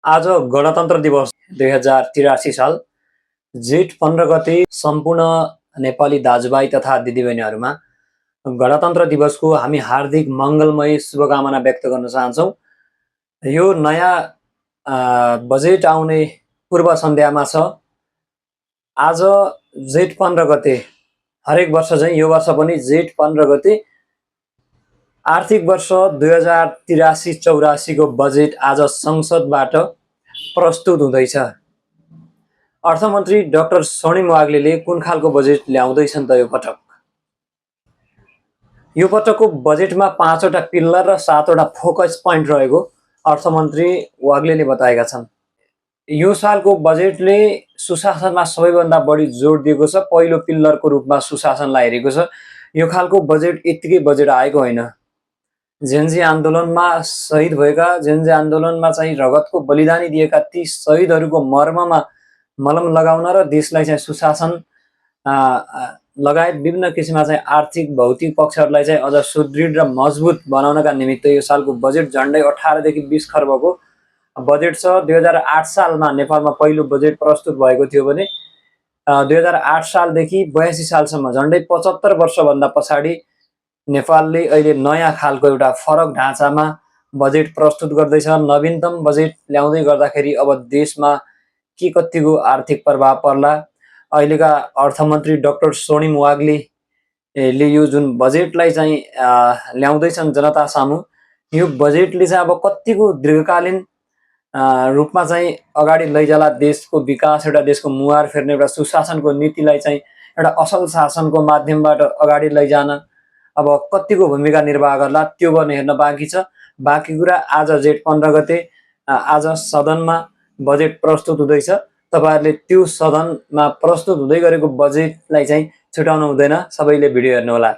आज गणतन्त्र दिवस 2083 साल जेठ 15 गते सम्पूर्ण नेपाली दाजुभाइ तथा दिदीबहिनीहरूमा गणतन्त्र दिवसको हामी हार्दिक मङ्गलमय शुभकामना व्यक्त गर्न चाहन्छौँ। यो नयाँ बजेट आउने पूर्व सन्ध्यामा छ। आज जेठ 15 गते, हरेक वर्ष चाहिँ यो वर्ष पनि जेठ 15 गते आर्थिक वर्ष 2083-84 को बजेट आज संसदबाट प्रस्तुत हुँदैछ। अर्थमन्त्री डाक्टर स्वर्णिम वाग्लेले कुन खालको बजेट ल्याउँदैछन् त यो पटक? यो पटकको बजेटमा 5 वटा पिल्लर र 7 वटा फोकस पोइन्ट रहेको अर्थमन्त्री वाग्लेले बताएका छन्। यो सालको बजेटले सुशासनमा सबैभन्दा बढी जोड दिएको छ। पहिलो पिल्लरको रूपमा सुशासनलाई हेरेको छ। यो खालको बजेट यत्तिकै बजेट आएको होइन। जेनजी आन्दोलनमा शहीद भएका, जेनजी आन्दोलनमा चाहिँ रगतको बलिदानी दिएका ती शहीदहरूको मर्ममा मलम लगाउन र देशलाई चाहिँ सुशासन लगायत विभिन्न किसिममा चाहिँ आर्थिक भौतिक पक्षहरूलाई चाहिँ अझ सुदृढ र मजबुत बनाउनका निमित्त यो सालको बजेट झन्डै 18 देखि 20 खर्बको बजेट छ। 2008 सालमा नेपालमा पहिलो बजेट प्रस्तुत भएको थियो भने 2008 सालदेखि 82 सालसम्म झन्डै 75 वर्षभन्दा पछाडि नेपालले अहिले नयाँ खालको एउटा फरक ढाँचामा बजेट प्रस्तुत गर्दैछ। नवीनतम बजेट ल्याउँदै गर्दाखेरि अब देशमा के कतिको आर्थिक प्रभाव पर्ला, अहिलेका अर्थमन्त्री डाक्टर स्वर्णिम वाग्लेले यो जुन बजेटलाई चाहिँ ल्याउँदैछन् जनता सामु, यो बजेटले चाहिँ अब कतिको दीर्घकालीन रूपमा चाहिँ अगाडि लैजाला देशको विकास, एउटा देशको मुहार फेर्ने एउटा सुशासनको नीतिलाई चाहिँ एउटा असल शासनको माध्यमबाट अगाडि लैजान अब कतिको भूमिका निर्वाह गर्ला त्यो गर्ने हेर्न बाँकी छ। बाँकी कुरा आज जेठ 15 गते आज सदनमा बजेट प्रस्तुत हुँदैछ। तपाईहरुले त्यो सदनमा प्रस्तुत हुँदै गरेको बजेटलाई चाहिँ छुटाउनु हुँदैन। सबैले भिडियो हेर्नु होला।